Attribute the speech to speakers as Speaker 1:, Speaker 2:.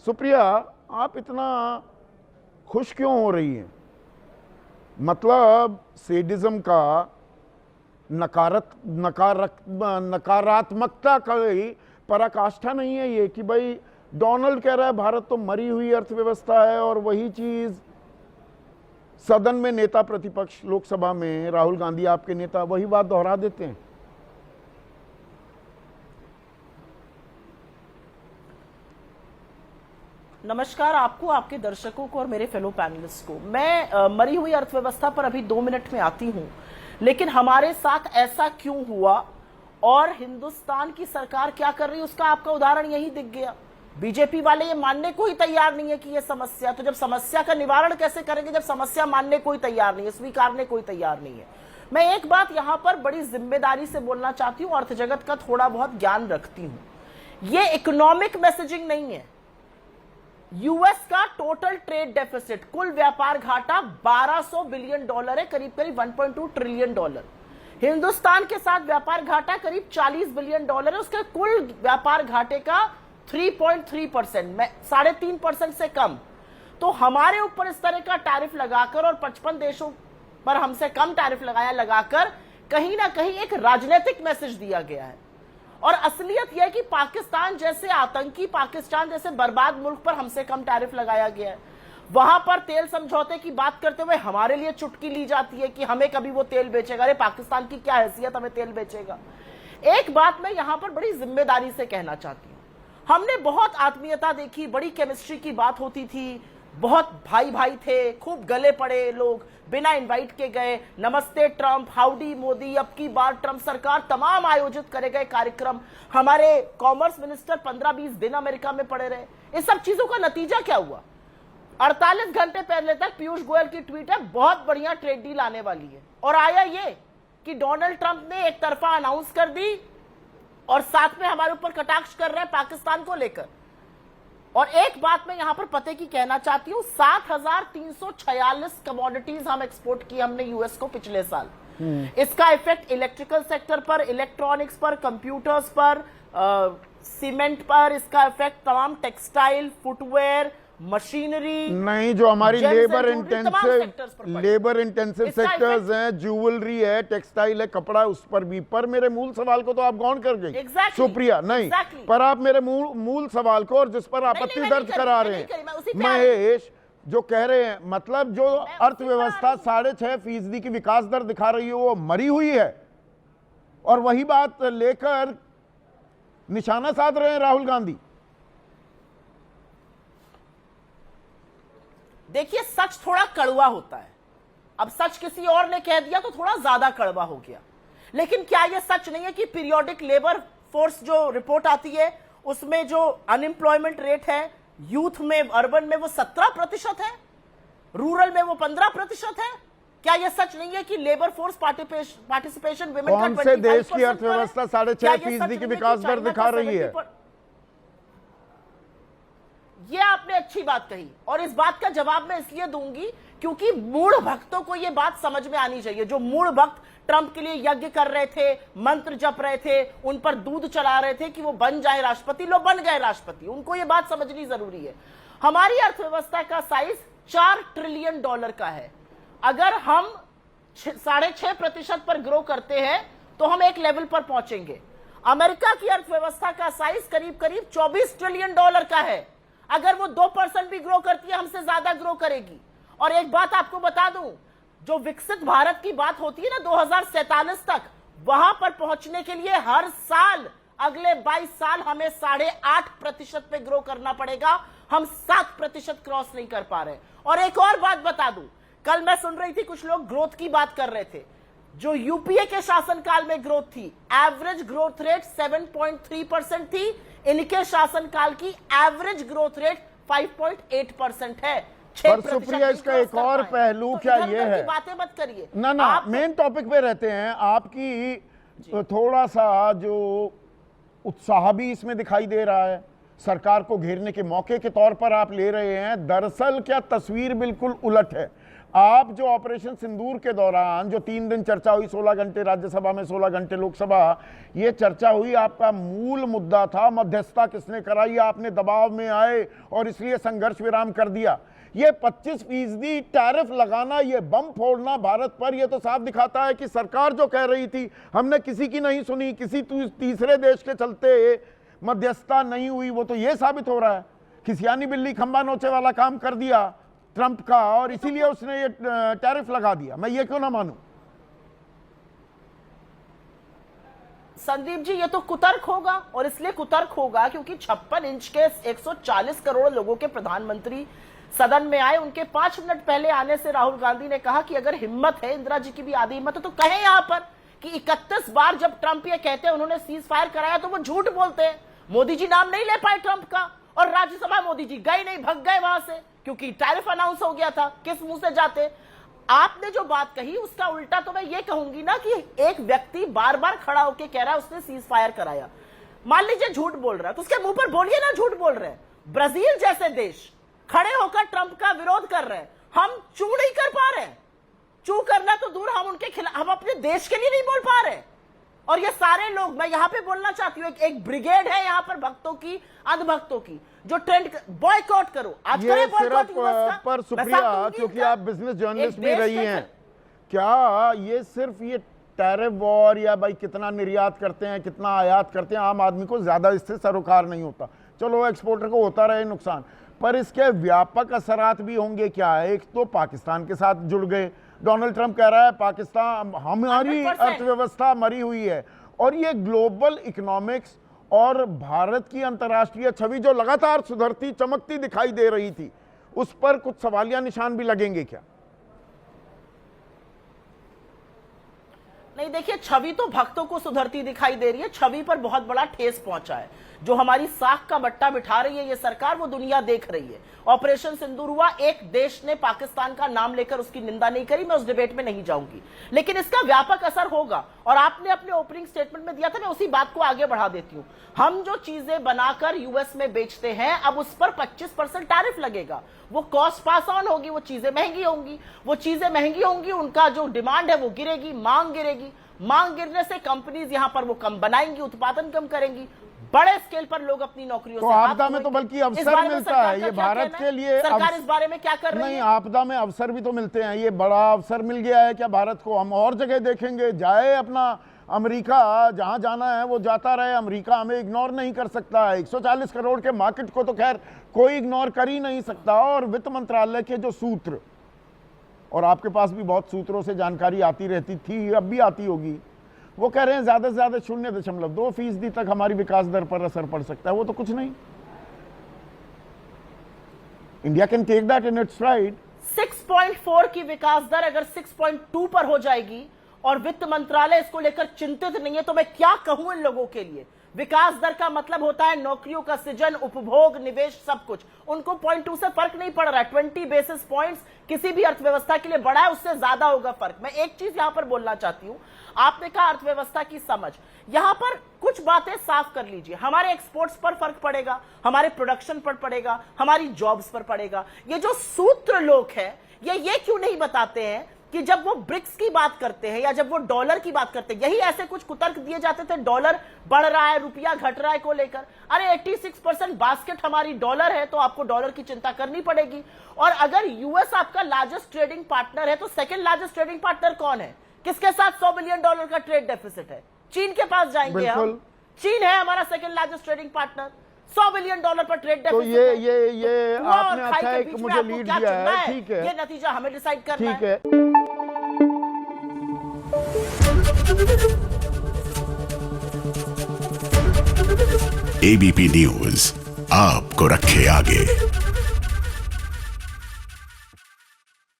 Speaker 1: सुप्रिया, आप इतना खुश क्यों हो रही हैं? मतलब सेडिज्म का नकारात्मकता का पराकाष्ठा नहीं है ये कि भाई डोनाल्ड कह रहा है भारत तो मरी हुई अर्थव्यवस्था है, और वही चीज सदन में नेता प्रतिपक्ष लोकसभा में राहुल गांधी आपके नेता वही बात दोहरा देते हैं।
Speaker 2: नमस्कार आपको, आपके दर्शकों को और मेरे फेलो पैनलिस्ट को। मैं मरी हुई अर्थव्यवस्था पर अभी 2 मिनट में आती हूं, लेकिन हमारे साथ ऐसा क्यों हुआ और हिंदुस्तान की सरकार क्या कर रही है उसका आपका उदाहरण यही दिख गया। बीजेपी वाले ये मानने को ही तैयार नहीं है कि ये समस्या, तो जब समस्या का निवारण कैसे करेंगे जब समस्या मानने को ही तैयार नहीं है, स्वीकारने को ही तैयार नहीं है। मैं एक बात यहां पर बड़ी जिम्मेदारी से बोलना चाहती हूं, अर्थ जगत का थोड़ा बहुत ज्ञान रखती हूं। ये इकोनॉमिक मैसेजिंग नहीं है। यूएस का टोटल ट्रेड डेफिसिट, कुल व्यापार घाटा $1200 बिलियन है, करीब करीब $1.2 ट्रिलियन। हिंदुस्तान के साथ व्यापार घाटा करीब $40 बिलियन है। उसके कुल व्यापार घाटे का 3.3%, 3.5% से कम। तो हमारे ऊपर इस तरह का टैरिफ लगाकर और 55 देशों पर हमसे कम टैरिफ लगाकर कहीं ना कहीं एक राजनीतिक मैसेज दिया गया है। और असलियत यह है कि पाकिस्तान जैसे आतंकी, पाकिस्तान जैसे बर्बाद मुल्क पर हमसे कम टैरिफ लगाया गया है। वहां पर तेल समझौते की बात करते हुए हमारे लिए चुटकी ली जाती है कि हमें कभी वो तेल बेचेगा। अरे पाकिस्तान की क्या हैसियत, हमें तेल बेचेगा। एक बात मैं यहां पर बड़ी जिम्मेदारी से कहना चाहती हूं, हमने बहुत आत्मीयता देखी, बड़ी केमिस्ट्री की बात होती थी, बहुत भाई भाई थे, खूब गले पड़े लोग, बिना इनवाइट के गए, नमस्ते ट्रंप, हाउडी मोदी, अब की बार ट्रंप सरकार, तमाम आयोजित करे गए कार्यक्रम। हमारे कॉमर्स मिनिस्टर 15-20 दिन अमेरिका में पड़े रहे। इस सब चीजों का नतीजा क्या हुआ? 48 घंटे पहले तक पीयूष गोयल की ट्वीट है, बहुत बढ़िया ट्रेड डील आने वाली है, और आया ये कि डोनाल्ड ट्रंप ने एक तरफा अनाउंस कर दी और साथ में हमारे ऊपर कटाक्ष कर रहे हैं पाकिस्तान को लेकर। और एक बात मैं यहां पर पते की कहना चाहती हूं, 7,346 कमोडिटीज हम एक्सपोर्ट की हमने यूएस को पिछले साल। इसका इफेक्ट इलेक्ट्रिकल सेक्टर पर, इलेक्ट्रॉनिक्स पर, कंप्यूटर्स पर, सीमेंट पर, इसका इफेक्ट तमाम टेक्सटाइल, फुटवेयर, मशीनरी,
Speaker 1: नहीं, जो हमारी लेबर इंटेंसिव सेक्टर्स हैं, ज्वेलरी है, टेक्सटाइल है, कपड़ा है, उस पर भी। पर मेरे मूल सवाल को तो आप गौण कर गई सुप्रिया। नहीं, पर आप मेरे मूल सवाल को, और जिस पर आपत्ति दर्ज करा रहे हैं महेश, जो कह रहे हैं मतलब जो अर्थव्यवस्था 6.5% की विकास दर दिखा रही है वो मरी हुई है, और वही बात लेकर निशाना साध रहे हैं राहुल गांधी।
Speaker 2: देखिए, सच थोड़ा कड़वा होता है। अब सच किसी और ने कह दिया तो थोड़ा ज्यादा कड़वा हो गया, लेकिन क्या यह सच नहीं है कि पीरियोडिक लेबर फोर्स जो रिपोर्ट आती है उसमें जो अनएम्प्लॉयमेंट रेट है यूथ में, अर्बन में वो 17% है, रूरल में वो 15% है? क्या यह सच नहीं है कि लेबर फोर्स पार्टिसिपेशन विमेन का 25%
Speaker 1: कौन से देश की अर्थव्यवस्था 6.5% की विकास दर दिखा रही है?
Speaker 2: ये आपने अच्छी बात कही, और इस बात का जवाब मैं इसलिए दूंगी क्योंकि मूढ़ भक्तों को ये बात समझ में आनी चाहिए। जो मूढ़ भक्त ट्रंप के लिए यज्ञ कर रहे थे, मंत्र जप रहे थे, उन पर दूध चढ़ा रहे थे कि वो बन जाए राष्ट्रपति, लोग बन गए राष्ट्रपति, उनको ये बात समझनी जरूरी है। हमारी अर्थव्यवस्था का साइज $4 ट्रिलियन का है। अगर हम 6.5% पर ग्रो करते हैं तो हम एक लेवल पर पहुंचेंगे। अमेरिका की अर्थव्यवस्था का साइज करीब करीब $24 ट्रिलियन का है। अगर वो 2% भी ग्रो करती है हमसे ज्यादा ग्रो करेगी। और एक बात आपको बता दूं, जो विकसित भारत की बात होती है ना 2047 तक, वहां पर पहुंचने के लिए हर साल अगले 22 साल हमें 8.5% पे ग्रो करना पड़ेगा। हम 7% क्रॉस नहीं कर पा रहे। और एक और बात बता दूं, कल मैं सुन रही थी कुछ लोग ग्रोथ की बात कर रहे थे। जो यूपीए के शासनकाल में ग्रोथ थी, एवरेज ग्रोथ रेट 7.3% थी, इनके शासनकाल की एवरेज ग्रोथ रेट 5.8% है।
Speaker 1: पर सुप्रिया, इसका एक और पहलू क्या ये है,
Speaker 2: बातें मत करिए
Speaker 1: ना मेन टॉपिक पे रहते हैं। आपकी थोड़ा सा जो उत्साह भी इसमें दिखाई दे रहा है, सरकार को घेरने के मौके के तौर पर आप ले रहे हैं। दरअसल क्या तस्वीर बिल्कुल उलट है। आप जो ऑपरेशन सिंदूर के दौरान जो 3 दिन चर्चा हुई, 16 घंटे राज्यसभा में, 16 घंटे लोकसभा, ये चर्चा हुई, आपका मूल मुद्दा था मध्यस्थता किसने कराई, आपने दबाव में आए और इसलिए संघर्ष विराम कर दिया। ये 25% टैरिफ लगाना, ये बम फोड़ना भारत पर, ये तो साफ दिखाता है कि सरकार जो कह रही थी हमने किसी की नहीं सुनी, किसी तीसरे देश के चलते मध्यस्थता नहीं हुई, वो तो ये साबित हो रहा है कि सियानी बिल्ली खंबा नोचे वाला काम कर दिया ट्रंप का, और इसीलिए उसने ये टैरिफ लगा दिया। मैं ये क्यों ना मानूं?
Speaker 2: संदीप जी, ये तो कुतर्क होगा, और इसलिए कुतर्क होगा क्योंकि 56 इंच के 140 करोड़ लोगों के प्रधानमंत्री सदन में आए। उनके 5 मिनट पहले आने से राहुल गांधी ने कहा कि अगर हिम्मत है, इंदिरा जी की भी आधी हिम्मत है, तो कहें यहां पर कि 31 बार जब ट्रंप ये कहते हैं उन्होंने सीज फायर कराया, तो वो झूठ बोलते हैं। मोदी जी नाम नहीं ले पाए ट्रंप का, और राज्यसभा मोदी जी गए नहीं, भग गए वहां से क्योंकि टैरिफ अनाउंस हो गया था। किस मुंह से जाते? आपने जो बात कही उसका उल्टा तो मैं ये कहूंगी ना कि एक व्यक्ति बार बार खड़ा होकर कह रहा है उसने सीज फायर कराया, मान लीजिए झूठ बोल रहा है, तो उसके मुंह पर बोलिए ना झूठ बोल रहे हैं। ब्राजील जैसे देश खड़े होकर ट्रंप का विरोध कर रहे हैं, हम चू नहीं कर पा रहे हैं। चू करना तो दूर, हम उनके खिलाफ, हम अपने देश के लिए नहीं बोल पा रहे। और ये सारे लोग, मैं यहां पे बोलना चाहती हूँ, एक ब्रिगेड है यहां पर भक्तों की, अंधभक्तों की, जो ट्रेंड बॉयकॉट करो। आज
Speaker 1: ये सिर्फ पर सुप्रिया, क्योंकि आप बिजनेस जर्नलिस्ट भी रही हैं, क्या ये सिर्फ ये टैरिफ वॉर या भाई कितना निर्यात करते हैं कितना आयात करते हैं, आम आदमी को ज्यादा इससे सरोकार नहीं होता, चलो एक्सपोर्टर को होता रहे नुकसान, पर इसके व्यापक असरात भी होंगे क्या? एक तो पाकिस्तान के साथ जुड़ गए, डोनाल्ड ट्रंप कह रहा है पाकिस्तान, हमारी अर्थव्यवस्था मरी हुई है, और ये ग्लोबल इकोनॉमिक्स और भारत की अंतर्राष्ट्रीय छवि जो लगातार सुधरती चमकती दिखाई दे रही थी, उस पर कुछ सवालिया निशान भी लगेंगे क्या?
Speaker 2: नहीं, देखिए, छवि तो भक्तों को सुधरती दिखाई दे रही है, छवि पर बहुत बड़ा ठेस पहुंचा है। जो हमारी साख का बट्टा बिठा रही है ये सरकार, वो दुनिया देख रही है। ऑपरेशन सिंदूर हुआ, एक देश ने पाकिस्तान का नाम लेकर उसकी निंदा नहीं करी, मैं उस डिबेट में नहीं जाऊंगी, लेकिन इसका व्यापक असर होगा। और आपने अपने ओपनिंग स्टेटमेंट में दिया था, मैं उसी बात को आगे बढ़ा देती हूं। हम जो चीजें बनाकर यूएस में बेचते हैं, अब उस पर 25% टैरिफ लगेगा, वो कॉस्ट पास ऑन होगी, वो चीजें महंगी होंगी, वो चीजें महंगी होंगी, उनका जो डिमांड है वो गिरेगी, मांग गिरेगी। मांग गिरने से कंपनीज यहां पर वो कम बनाएंगी, उत्पादन कम करेंगी, बड़े स्केल पर लोग अपनी नौकरियों
Speaker 1: तो
Speaker 2: से
Speaker 1: आपदा में तो बल्कि अवसर मिलता है, ये भारत के लिए
Speaker 2: सरकार इस बारे में क्या कर रही है?
Speaker 1: नहीं, आपदा में अवसर भी तो मिलते हैं, ये बड़ा अवसर मिल गया है क्या भारत को? हम और जगह देखेंगे, जाए अपना अमेरिका, जहां जाना है वो जाता रहे, अमेरिका हमें इग्नोर नहीं कर सकता है। 140 करोड़ के मार्केट को तो खैर कोई इग्नोर कर ही नहीं सकता। और वित्त मंत्रालय के जो सूत्र, और आपके पास भी बहुत सूत्रों से जानकारी आती रहती थी, अब भी आती होगी, वो कह रहे हैं ज्यादा से ज्यादा 0.2% तक हमारी विकास दर पर असर पड़ सकता है। वो तो कुछ नहीं, India can take that in it's right.
Speaker 2: 6.4 की विकास दर अगर 6.2 पर हो जाएगी और वित्त मंत्रालय इसको लेकर चिंतित नहीं है, तो मैं क्या कहूं इन लोगों के लिए? विकास दर का मतलब होता है नौकरियों का सृजन, उपभोग, निवेश, सब कुछ। उनको 0.2 से फर्क नहीं पड़ रहा है। 20 बेसिस पॉइंट्स किसी भी अर्थव्यवस्था के लिए बड़ा है, उससे ज्यादा होगा फर्क। मैं एक चीज यहां पर बोलना चाहती हूं, आपने कहा अर्थव्यवस्था की समझ, यहां पर कुछ बातें साफ कर लीजिए। हमारे एक्सपोर्ट्स पर फर्क पड़ेगा, हमारे प्रोडक्शन पर पड़ेगा, हमारी जॉब्स पर पड़ेगा। ये जो सूत्र लोग हैं, ये क्यों नहीं बताते हैं कि जब वो ब्रिक्स की बात करते हैं या जब वो डॉलर की बात करते हैं, यही ऐसे कुछ कुतर्क दिए जाते थे, डॉलर बढ़ रहा है, रुपया घट रहा है को लेकर। अरे 86% बास्केट हमारी डॉलर है, तो आपको डॉलर की चिंता करनी पड़ेगी। और अगर यूएस आपका लार्जेस्ट ट्रेडिंग पार्टनर है, तो सेकंड लार्जेस्ट ट्रेडिंग पार्टनर कौन है? किसके साथ $100 बिलियन का ट्रेड डेफिसिट है? चीन के पास जाएंगे हम। चीन है हमारा second largest trading partner, $100 billion पर ट्रेड डेफिसिट।
Speaker 1: तो ये आपने अच्छा एक मुझे लीड दिया है, ठीक है,
Speaker 2: ये नतीजा हमें डिसाइड करना है,
Speaker 1: ठीक है।
Speaker 3: एबीपी न्यूज आपको रखे आगे।